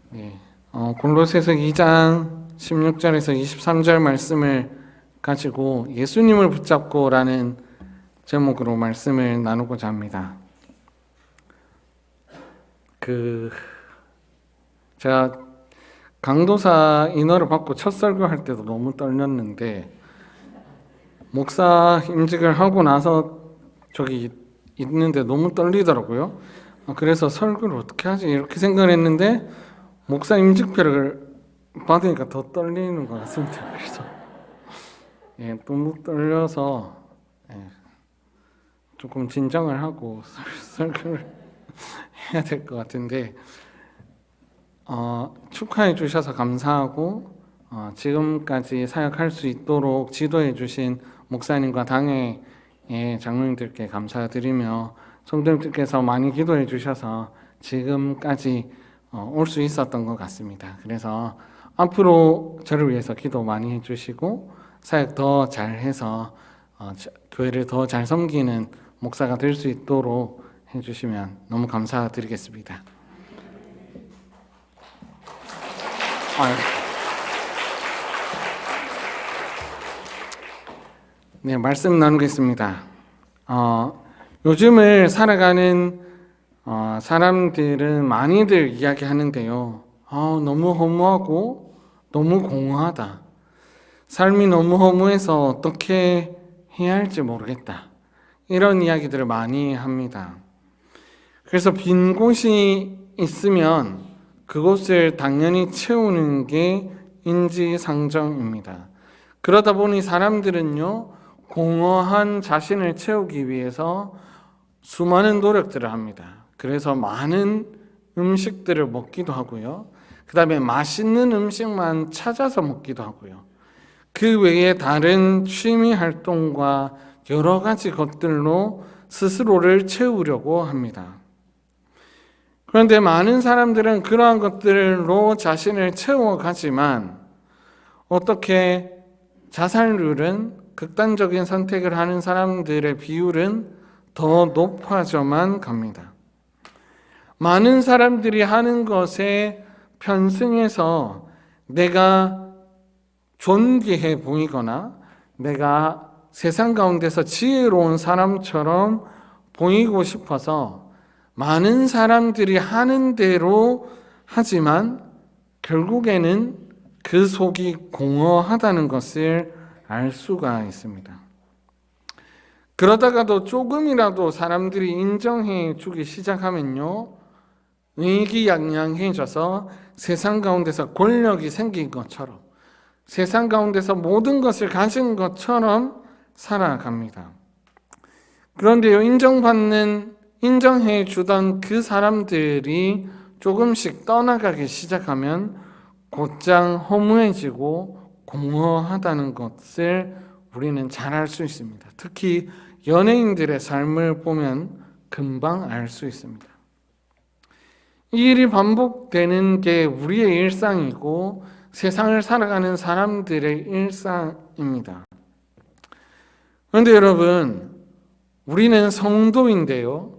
네. 골로새서 2장 16절에서 23절 말씀을 가지고 예수님을 붙잡고라는 제목으로 말씀을 나누고자 합니다. 제가 강도사 인허를 받고 첫 설교할 때도 너무 떨렸는데 목사 임직을 하고 나서 저기 있는데 너무 떨리더라고요. 그래서 설교를 어떻게 하지 이렇게 생각을 했는데 목사 임직표를 받으니까 더 떨리는 것 같습니다. 그래서 너무 떨려서 조금 진정을 하고 설교를 해야 될 것 같은데 축하해 주셔서 감사하고 지금까지 사역할 수 있도록 지도해 주신 목사님과 당회의 장로님들께 감사드리며 성도님들께서 많이 기도해 주셔서 지금까지 올 수 있었던 것 같습니다. 그래서 앞으로 저를 위해서 기도 많이 해주시고 사역 더 잘해서 교회를 더 잘 섬기는 목사가 될 수 있도록 해주시면 너무 감사드리겠습니다. 네, 말씀 나누겠습니다. 요즘을 살아가는 사람들은 많이들 이야기하는데요. 너무 허무하고 너무 공허하다. 삶이 너무 허무해서 어떻게 해야 할지 모르겠다. 이런 이야기들을 많이 합니다. 그래서 빈 곳이 있으면 그곳을 당연히 채우는 게 인지상정입니다. 그러다 보니 사람들은요, 공허한 자신을 채우기 위해서 수많은 노력들을 합니다. 그래서 많은 음식들을 먹기도 하고요. 그 다음에 맛있는 음식만 찾아서 먹기도 하고요. 그 외에 다른 취미 활동과 여러 가지 것들로 스스로를 채우려고 합니다. 그런데 많은 사람들은 그러한 것들로 자신을 채워가지만 어떻게 자살률은 극단적인 선택을 하는 사람들의 비율은 더 높아져만 갑니다. 많은 사람들이 하는 것에 편승해서 내가 존귀해 보이거나 내가 세상 가운데서 지혜로운 사람처럼 보이고 싶어서 많은 사람들이 하는 대로 하지만 결국에는 그 속이 공허하다는 것을 알 수가 있습니다. 그러다가도 조금이라도 사람들이 인정해 주기 시작하면요, 의기양양해져서 세상 가운데서 권력이 생긴 것처럼 세상 가운데서 모든 것을 가진 것처럼 살아갑니다. 그런데요, 인정해 주던 그 사람들이 조금씩 떠나가기 시작하면 곧장 허무해지고 공허하다는 것을 우리는 잘 알 수 있습니다. 특히 연예인들의 삶을 보면 금방 알 수 있습니다. 이 일이 반복되는 게 우리의 일상이고 세상을 살아가는 사람들의 일상입니다. 그런데 여러분, 우리는 성도인데요,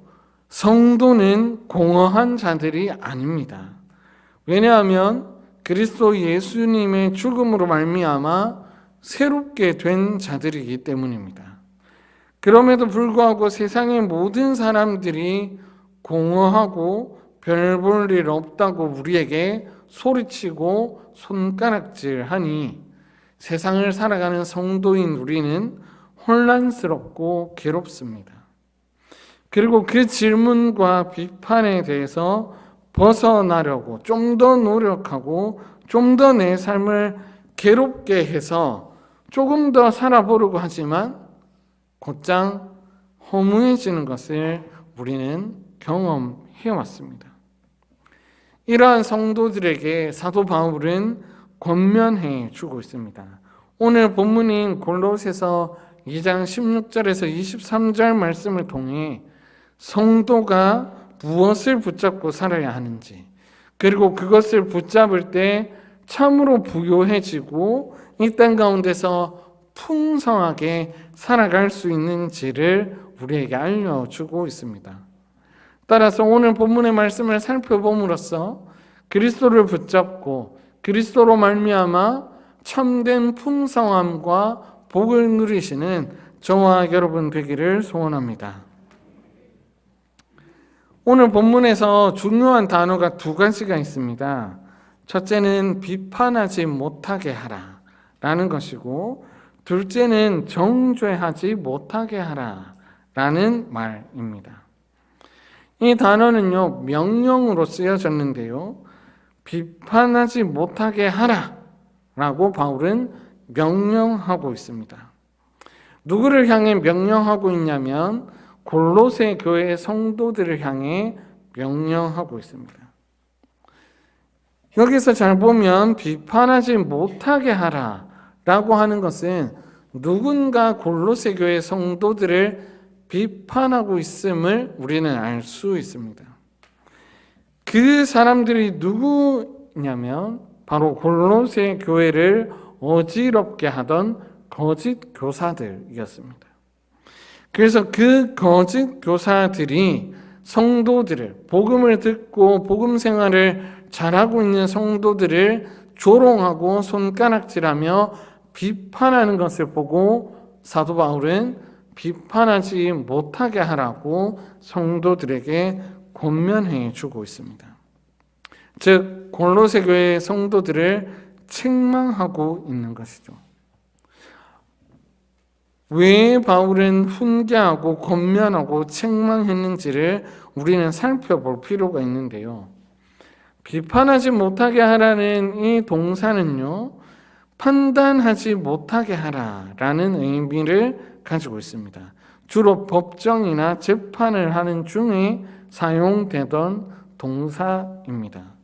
성도는 공허한 자들이 아닙니다. 왜냐하면 그리스도 예수님의 죽음으로 말미암아 새롭게 된 자들이기 때문입니다. 그럼에도 불구하고 세상의 모든 사람들이 공허하고 별 볼 일 없다고 우리에게 소리치고 손가락질하니 세상을 살아가는 성도인 우리는 혼란스럽고 괴롭습니다. 그리고 그 질문과 비판에 대해서 벗어나려고 좀 더 노력하고 좀 더 내 삶을 괴롭게 해서 조금 더 살아보려고 하지만 곧장 허무해지는 것을 우리는 경험해왔습니다. 이러한 성도들에게 사도 바울은 권면해 주고 있습니다. 오늘 본문인 골로새서 2장 16절에서 23절 말씀을 통해 성도가 무엇을 붙잡고 살아야 하는지, 그리고 그것을 붙잡을 때 참으로 부요해지고 이 땅 가운데서 풍성하게 살아갈 수 있는지를 우리에게 알려주고 있습니다. 따라서 오늘 본문의 말씀을 살펴봄으로써 그리스도를 붙잡고 그리스도로 말미암아 참된 풍성함과 복을 누리시는 저와 여러분 되기를 소원합니다. 오늘 본문에서 중요한 단어가 두 가지가 있습니다. 첫째는 비판하지 못하게 하라 라는 것이고, 둘째는 정죄하지 못하게 하라 라는 말입니다. 이 단어는요, 명령으로 쓰여졌는데요, 비판하지 못하게 하라 라고 바울은 명령하고 있습니다. 누구를 향해 명령하고 있냐면 골로새 교회 성도들을 향해 명령하고 있습니다. 여기서 잘 보면 비판하지 못하게 하라 라고 하는 것은 누군가 골로새 교회 성도들을 비판하고 있음을 우리는 알 수 있습니다. 그 사람들이 누구냐면 바로 골로새 교회를 어지럽게 하던 거짓 교사들이었습니다. 그래서 그 거짓 교사들이 성도들을, 복음을 듣고 복음 생활을 잘하고 있는 성도들을 조롱하고 손가락질하며 비판하는 것을 보고 사도 바울은 비판하지 못하게 하라고 성도들에게 권면해 주고 있습니다. 즉 골로새 교회 성도들을 책망하고 있는 것이죠. 왜 바울은 훈계하고 권면하고 책망했는지를 우리는 살펴볼 필요가 있는데요. 비판하지 못하게 하라는 이 동사는요, 판단하지 못하게 하라라는 의미를 가지고 있습니다. 주로 법정이나 재판을 하는 중에 사용되던 동사입니다.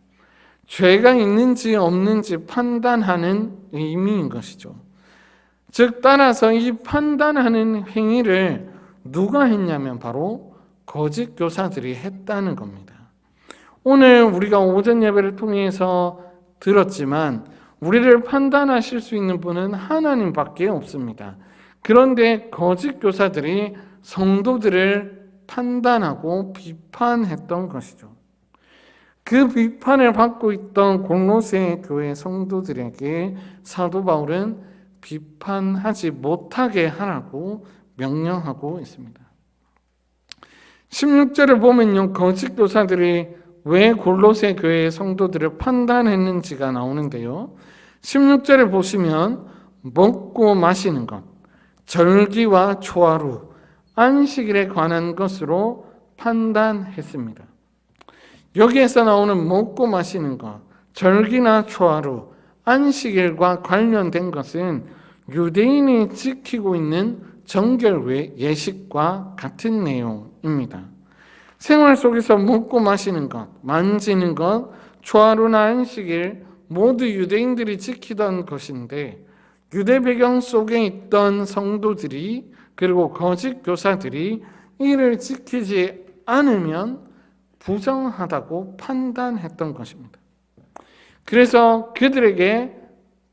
죄가 있는지 없는지 판단하는 의미인 것이죠. 즉 따라서 이 판단하는 행위를 누가 했냐면 바로 거짓 교사들이 했다는 겁니다. 오늘 우리가 오전 예배를 통해서 들었지만 우리를 판단하실 수 있는 분은 하나님밖에 없습니다. 그런데 거짓 교사들이 성도들을 판단하고 비판했던 것이죠. 그 비판을 받고 있던 골로새 교회 성도들에게 사도 바울은 비판하지 못하게 하라고 명령하고 있습니다. 16절을 보면요, 거짓 교사들이 왜 골로새 교회의 성도들을 판단했는지가 나오는데요. 16절을 보시면 먹고 마시는 것, 절기와 초하루, 안식일에 관한 것으로 판단했습니다. 여기에서 나오는 먹고 마시는 것, 절기나 초하루, 안식일과 관련된 것은 유대인이 지키고 있는 정결 예식과 같은 내용입니다. 생활 속에서 먹고 마시는 것, 만지는 것, 초하루나 안식일 모두 유대인들이 지키던 것인데 유대 배경 속에 있던 성도들이 그리고 거짓 교사들이 이를 지키지 않으면 부정하다고 판단했던 것입니다. 그래서 그들에게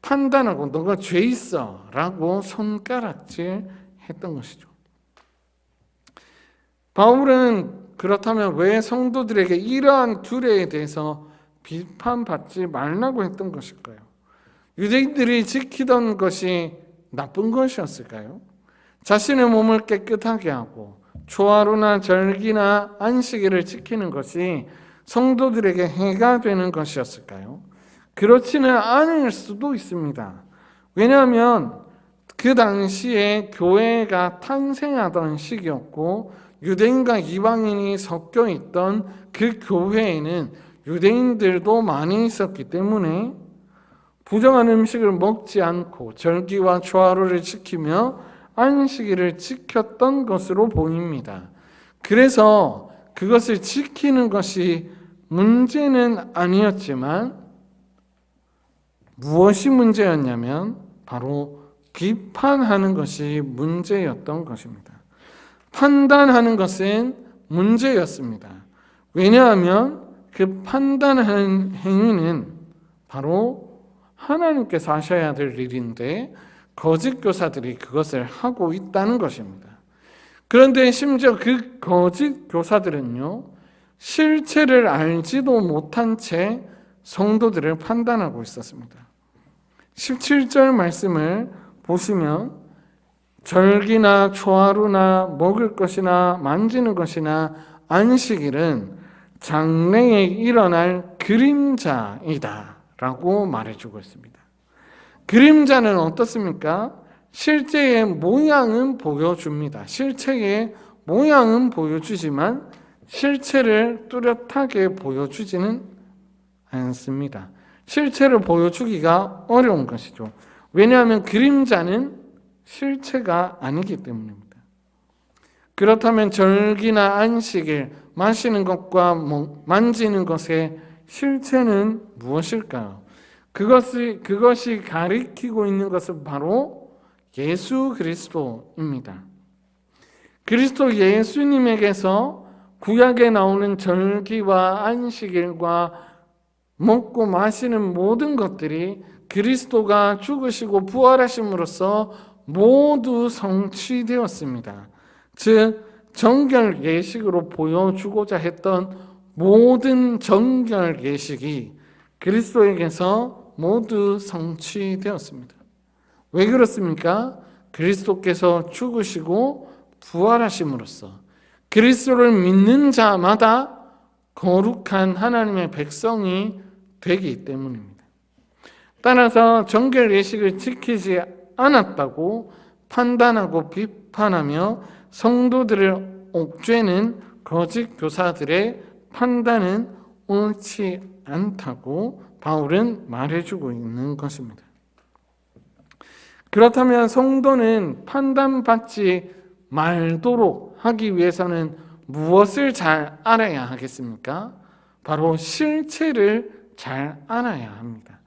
판단하고 너가 죄 있어 라고 손가락질 했던 것이죠. 바울은 그렇다면 왜 성도들에게 이러한 규례에 대해서 비판받지 말라고 했던 것일까요? 유대인들이 지키던 것이 나쁜 것이었을까요? 자신의 몸을 깨끗하게 하고 초하루나 절기나 안식일을 지키는 것이 성도들에게 해가 되는 것이었을까요? 그렇지는 않을 수도 있습니다. 왜냐하면 그 당시에 교회가 탄생하던 시기였고 유대인과 이방인이 섞여 있던 그 교회에는 유대인들도 많이 있었기 때문에 부정한 음식을 먹지 않고 절기와 초하루를 지키며 안식일을 지켰던 것으로 보입니다. 그래서 그것을 지키는 것이 문제는 아니었지만 무엇이 문제였냐면 바로 비판하는 것이 문제였던 것입니다. 판단하는 것은 문제였습니다. 왜냐하면 그 판단하는 행위는 바로 하나님께서 하셔야 될 일인데 거짓 교사들이 그것을 하고 있다는 것입니다. 그런데 심지어 그 거짓 교사들은요, 실체를 알지도 못한 채 성도들을 판단하고 있었습니다. 17절 말씀을 보시면 절기나 초하루나 먹을 것이나 만지는 것이나 안식일은 장래에 일어날 그림자이다 라고 말해주고 있습니다. 그림자는 어떻습니까? 실제의 모양은 보여줍니다. 실체의 모양은 보여주지만 실체를 뚜렷하게 보여주지는 않습니다. 실체를 보여주기가 어려운 것이죠. 왜냐하면 그림자는 실체가 아니기 때문입니다. 그렇다면 절기나 안식일, 마시는 것과 만지는 것의 실체는 무엇일까요? 그것이 가리키고 있는 것은 바로 예수 그리스도입니다. 그리스도 예수님에게서 구약에 나오는 절기와 안식일과 먹고 마시는 모든 것들이 그리스도가 죽으시고 부활하심으로써 모두 성취되었습니다. 즉 정결 예식으로 보여주고자 했던 모든 정결 예식이 그리스도에게서 모두 성취되었습니다. 왜 그렇습니까? 그리스도께서 죽으시고 부활하심으로써 그리스도를 믿는 자마다 거룩한 하나님의 백성이 되기 때문입니다. 따라서 정결 예식을 지키지 않았다고 판단하고 비판하며 성도들을 옥죄는 거짓 교사들의 판단은 옳지 않다고 바울은 말해주고 있는 것입니다. 그렇다면 성도는 판단받지 말도록 하기 위해서는 무엇을 잘 알아야 하겠습니까? 바로 실체를 잘 알아야 합니다.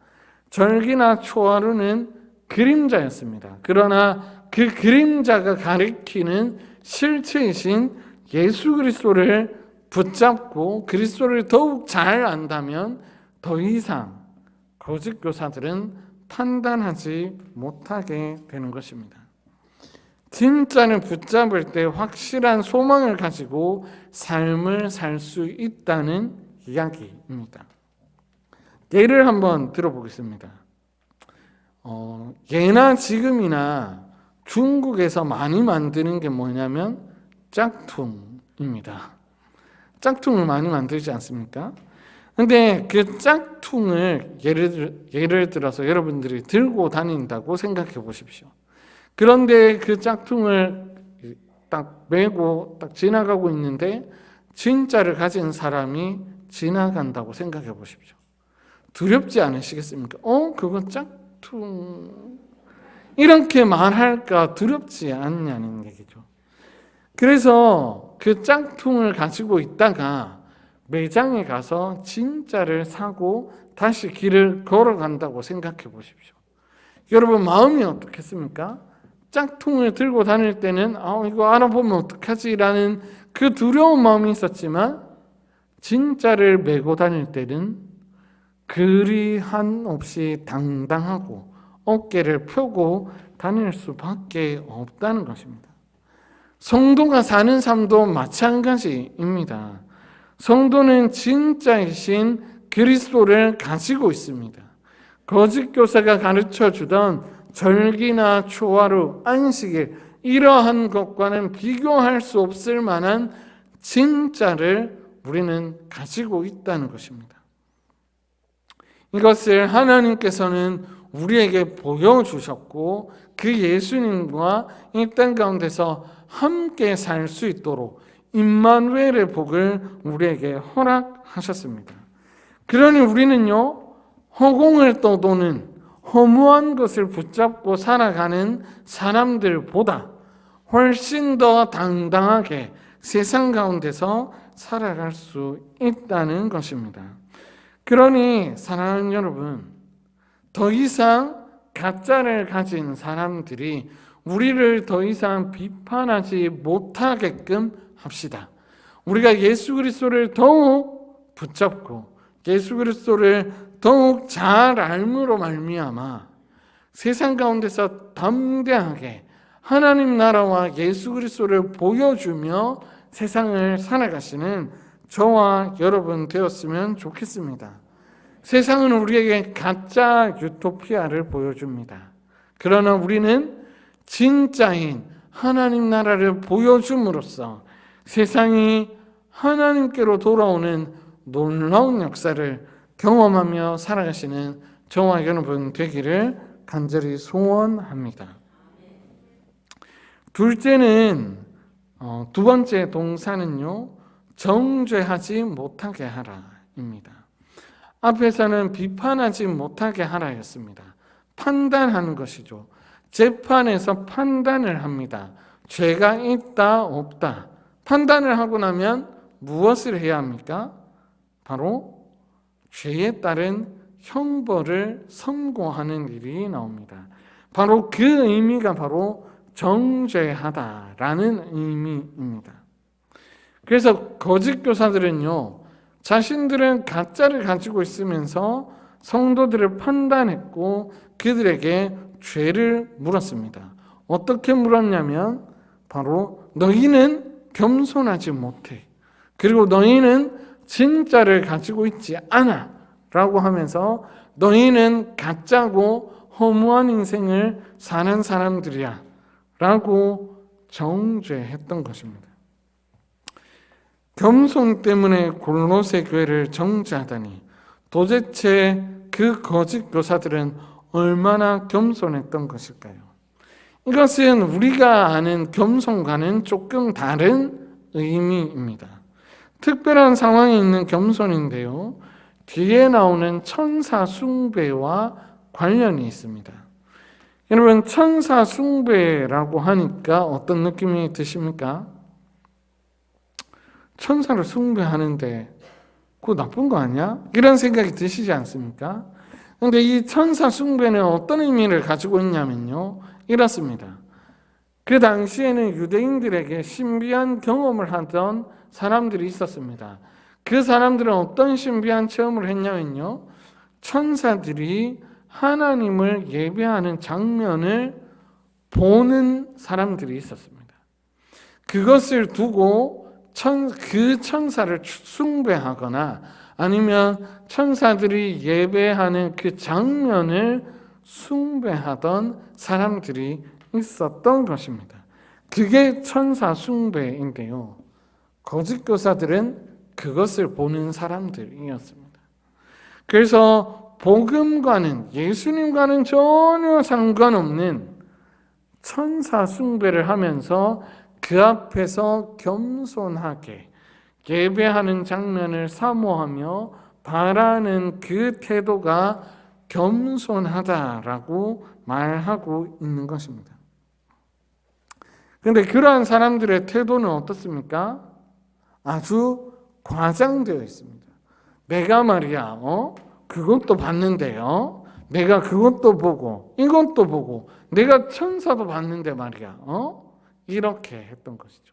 절기나 초하루는 그림자였습니다. 그러나 그 그림자가 가리키는 실체이신 예수 그리스도를 붙잡고 그리스도를 더욱 잘 안다면 더 이상 거짓 교사들은 판단하지 못하게 되는 것입니다. 진짜를 붙잡을 때 확실한 소망을 가지고 삶을 살 수 있다는 이야기입니다. 예를 한번 들어보겠습니다. 예나 지금이나 중국에서 많이 만드는 게 뭐냐면 짝퉁입니다. 짝퉁을 많이 만들지 않습니까? 근데 그 짝퉁을 예를 들어서 여러분들이 들고 다닌다고 생각해 보십시오. 그런데 그 짝퉁을 딱 메고 딱 지나가고 있는데 진짜를 가진 사람이 지나간다고 생각해 보십시오. 두렵지 않으시겠습니까? 그거 짝퉁 이렇게 말할까 두렵지 않냐는 얘기죠. 그래서 그 짝퉁을 가지고 있다가 매장에 가서 진짜를 사고 다시 길을 걸어간다고 생각해 보십시오. 여러분 마음이 어떻겠습니까? 짝퉁을 들고 다닐 때는 이거 알아보면 어떡하지라는 그 두려운 마음이 있었지만 진짜를 메고 다닐 때는 그리 한없이 당당하고 어깨를 펴고 다닐 수밖에 없다는 것입니다. 성도가 사는 삶도 마찬가지입니다. 성도는 진짜이신 그리스도를 가지고 있습니다. 거짓 교사가 가르쳐 주던 절기나 초하루, 안식일 이러한 것과는 비교할 수 없을 만한 진짜를 우리는 가지고 있다는 것입니다. 이것을 하나님께서는 우리에게 보여주셨고 그 예수님과 이 땅 가운데서 함께 살 수 있도록 임마누엘의 복을 우리에게 허락하셨습니다. 그러니 우리는요, 허공을 떠도는 허무한 것을 붙잡고 살아가는 사람들보다 훨씬 더 당당하게 세상 가운데서 살아갈 수 있다는 것입니다. 그러니 사랑하는 여러분, 더 이상 가짜를 가진 사람들이 우리를 더 이상 비판하지 못하게끔 합시다. 우리가 예수 그리스도를 더욱 붙잡고 예수 그리스도를 더욱 잘 알므로 말미암아 세상 가운데서 담대하게 하나님 나라와 예수 그리스도를 보여주며 세상을 살아가시는 저와 여러분 되었으면 좋겠습니다. 세상은 우리에게 가짜 유토피아를 보여줍니다. 그러나 우리는 진짜인 하나님 나라를 보여줌으로써 세상이 하나님께로 돌아오는 놀라운 역사를 경험하며 살아가시는 저와 여러분 되기를 간절히 소원합니다. 둘째는 두 번째 동사는요, 정죄하지 못하게 하라입니다. 앞에서는 비판하지 못하게 하라였습니다. 판단하는 것이죠. 재판에서 판단을 합니다. 죄가 있다 없다. 판단을 하고 나면 무엇을 해야 합니까? 바로 죄에 따른 형벌을 선고하는 일이 나옵니다. 바로 그 의미가 바로 정죄하다라는 의미입니다. 그래서 거짓 교사들은요, 자신들은 가짜를 가지고 있으면서 성도들을 판단했고 그들에게 죄를 물었습니다. 어떻게 물었냐면 바로 너희는 겸손하지 못해. 그리고 너희는 진짜를 가지고 있지 않아 라고 하면서 너희는 가짜고 허무한 인생을 사는 사람들이야 라고 정죄했던 것입니다. 겸손 때문에 골로새 교회를 정죄하다니 도대체 그 거짓 교사들은 얼마나 겸손했던 것일까요? 이것은 우리가 아는 겸손과는 조금 다른 의미입니다. 특별한 상황에 있는 겸손인데요, 뒤에 나오는 천사 숭배와 관련이 있습니다. 여러분, 천사 숭배라고 하니까 어떤 느낌이 드십니까? 천사를 숭배하는데 그거 나쁜 거 아니야? 이런 생각이 드시지 않습니까? 그런데 이 천사 숭배는 어떤 의미를 가지고 있냐면요, 이렇습니다. 그 당시에는 유대인들에게 신비한 경험을 하던 사람들이 있었습니다. 그 사람들은 어떤 신비한 체험을 했냐면요, 천사들이 하나님을 예배하는 장면을 보는 사람들이 있었습니다. 그것을 두고 그 천사를 숭배하거나 아니면 천사들이 예배하는 그 장면을 숭배하던 사람들이 있었던 것입니다. 그게 천사 숭배인데요, 거짓 교사들은 그것을 보는 사람들이었습니다. 그래서 복음과는, 예수님과는 전혀 상관없는 천사 숭배를 하면서 그 앞에서 겸손하게 예배하는 장면을 사모하며 바라는 그 태도가 겸손하다라고 말하고 있는 것입니다. 그런데 그러한 사람들의 태도는 어떻습니까? 아주 과장되어 있습니다. 내가 말이야, 그것도 봤는데요, 내가 그것도 보고 이것도 보고 내가 천사도 봤는데 말이야, 이렇게 했던 것이죠.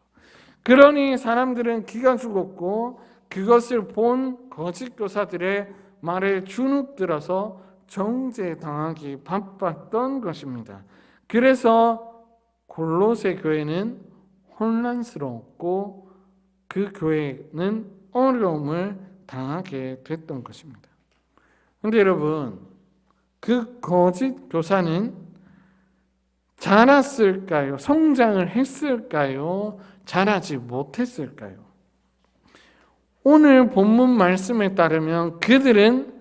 그러니 사람들은 기가 죽었고 그것을 본 거짓 교사들의 말에 주눅들어서 정죄당하기 바빴던 것입니다. 그래서 골로새 교회는 혼란스러웠고 그 교회는 어려움을 당하게 됐던 것입니다. 그런데 여러분, 그 거짓 교사는 자랐을까요? 성장을 했을까요? 자라지 못했을까요? 오늘 본문 말씀에 따르면 그들은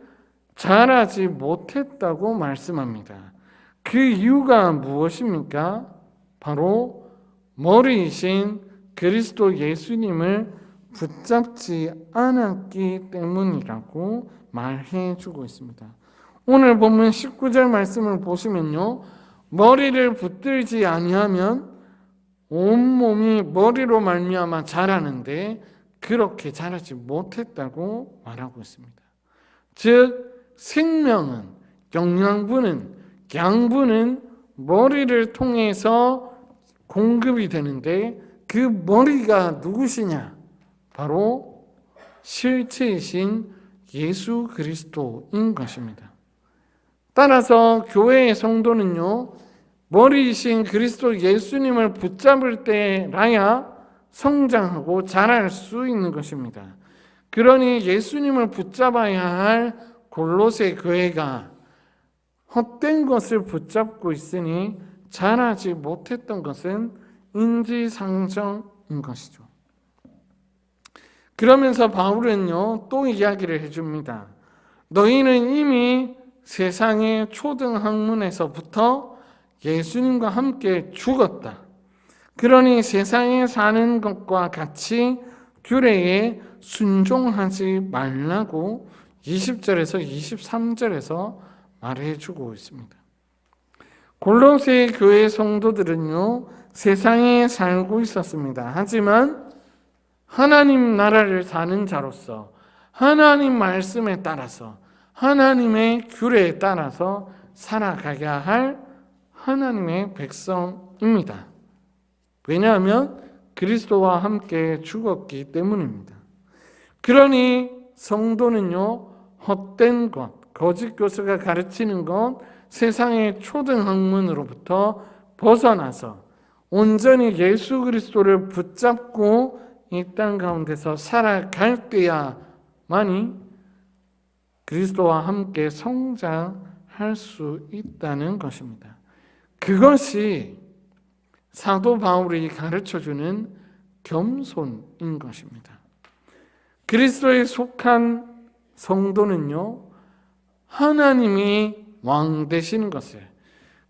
자라지 못했다고 말씀합니다. 그 이유가 무엇입니까? 바로 머리이신 그리스도 예수님을 붙잡지 않았기 때문이라고 말해주고 있습니다. 오늘 본문 19절 말씀을 보시면요, 머리를 붙들지 아니하면 온몸이 머리로 말미암아 자라는데 그렇게 자라지 못했다고 말하고 있습니다. 즉 생명은, 영양분은, 양분은 머리를 통해서 공급이 되는데 그 머리가 누구시냐? 바로 실체이신 예수 그리스도인 것입니다. 따라서 교회의 성도는요, 머리이신 그리스도 예수님을 붙잡을 때라야 성장하고 자랄 수 있는 것입니다. 그러니 예수님을 붙잡아야 할 골로새 교회가 헛된 것을 붙잡고 있으니 자라지 못했던 것은 인지상정인 것이죠. 그러면서 바울은요, 또 이야기를 해줍니다. 너희는 이미 세상의 초등 학문에서부터 예수님과 함께 죽었다. 그러니 세상에 사는 것과 같이 규례에 순종하지 말라고 20절에서 23절에서 말해주고 있습니다. 골로새 교회 성도들은요, 세상에 살고 있었습니다. 하지만 하나님 나라를 사는 자로서 하나님 말씀에 따라서 하나님의 규례에 따라서 살아가야 할 하나님의 백성입니다. 왜냐하면 그리스도와 함께 죽었기 때문입니다. 그러니 성도는요, 헛된 것, 거짓 교수가 가르치는 것, 세상의 초등학문으로부터 벗어나서 온전히 예수 그리스도를 붙잡고 이 땅 가운데서 살아갈 때야만이 그리스도와 함께 성장할 수 있다는 것입니다. 그것이 사도 바울이 가르쳐주는 겸손인 것입니다. 그리스도에 속한 성도는요, 하나님이 왕 되시는 것을,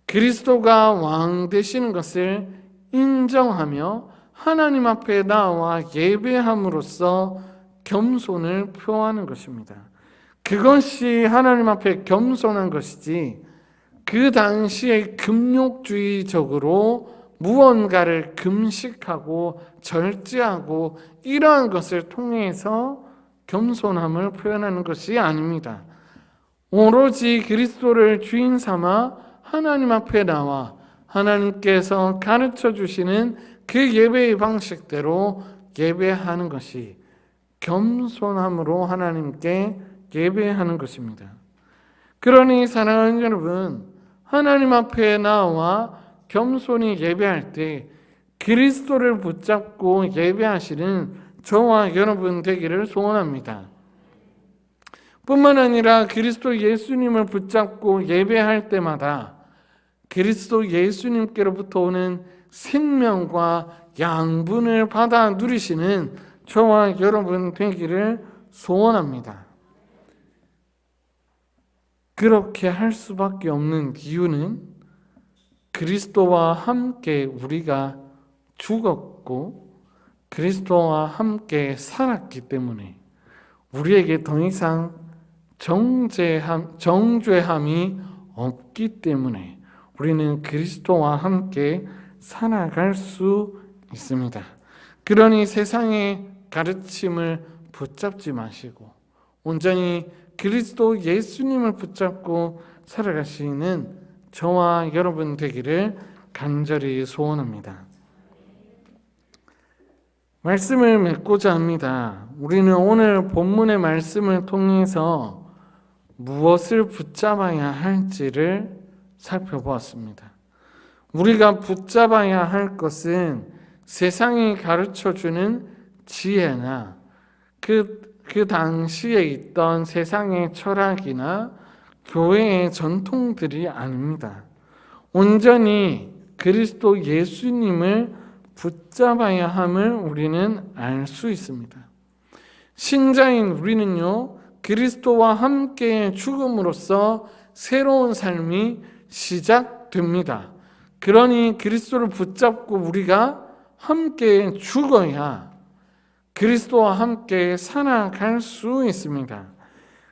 그리스도가 왕 되시는 것을 인정하며 하나님 앞에 나와 예배함으로써 겸손을 표하는 것입니다. 그것이 하나님 앞에 겸손한 것이지, 그 당시에 금욕주의적으로 무언가를 금식하고 절제하고 이러한 것을 통해서 겸손함을 표현하는 것이 아닙니다. 오로지 그리스도를 주인 삼아 하나님 앞에 나와 하나님께서 가르쳐 주시는 그 예배의 방식대로 예배하는 것이 겸손함으로 하나님께 예배하는 것입니다. 그러니 사랑하는 여러분, 하나님 앞에 나와 겸손히 예배할 때 그리스도를 붙잡고 예배하시는 저와 여러분 되기를 소원합니다. 뿐만 아니라 그리스도 예수님을 붙잡고 예배할 때마다 그리스도 예수님께로부터 오는 생명과 양분을 받아 누리시는 저와 여러분 되기를 소원합니다. 그렇게 할 수밖에 없는 이유는 그리스도와 함께 우리가 죽었고 그리스도와 함께 살았기 때문에 우리에게 더 이상 정죄함이 없기 때문에 우리는 그리스도와 함께 살아갈 수 있습니다. 그러니 세상의 가르침을 붙잡지 마시고 온전히 그리스도 예수님을 붙잡고 살아가시는 저와 여러분 되기를 간절히 소원합니다. 말씀을 맺고자 합니다. 우리는 오늘 본문의 말씀을 통해서 무엇을 붙잡아야 할지를 살펴보았습니다. 우리가 붙잡아야 할 것은 세상이 가르쳐주는 지혜나 그 당시에 있던 세상의 철학이나 교회의 전통들이 아닙니다. 온전히 그리스도 예수님을 붙잡아야 함을 우리는 알 수 있습니다. 신자인 우리는요, 그리스도와 함께 죽음으로써 새로운 삶이 시작됩니다. 그러니 그리스도를 붙잡고 우리가 함께 죽어야 그리스도와 함께 살아갈 수 있습니다.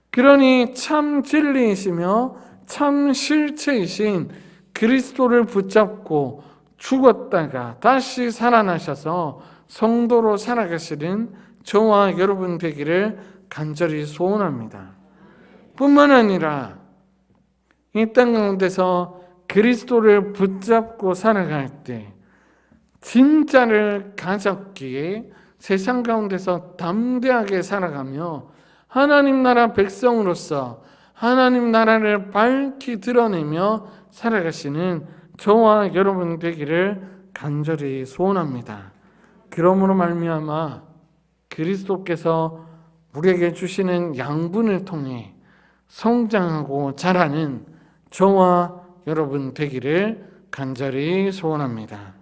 그러니 참 진리이시며 참 실체이신 그리스도를 붙잡고 죽었다가 다시 살아나셔서 성도로 살아가시는 저와 여러분 되기를 간절히 소원합니다. 뿐만 아니라 이 땅 가운데서 그리스도를 붙잡고 살아갈 때 진짜를 가졌기에 세상 가운데서 담대하게 살아가며 하나님 나라 백성으로서 하나님 나라를 밝히 드러내며 살아가시는 저와 여러분 되기를 간절히 소원합니다. 그러므로 말미암아 그리스도께서 우리에게 주시는 양분을 통해 성장하고 자라는 저와 여러분 되기를 간절히 소원합니다.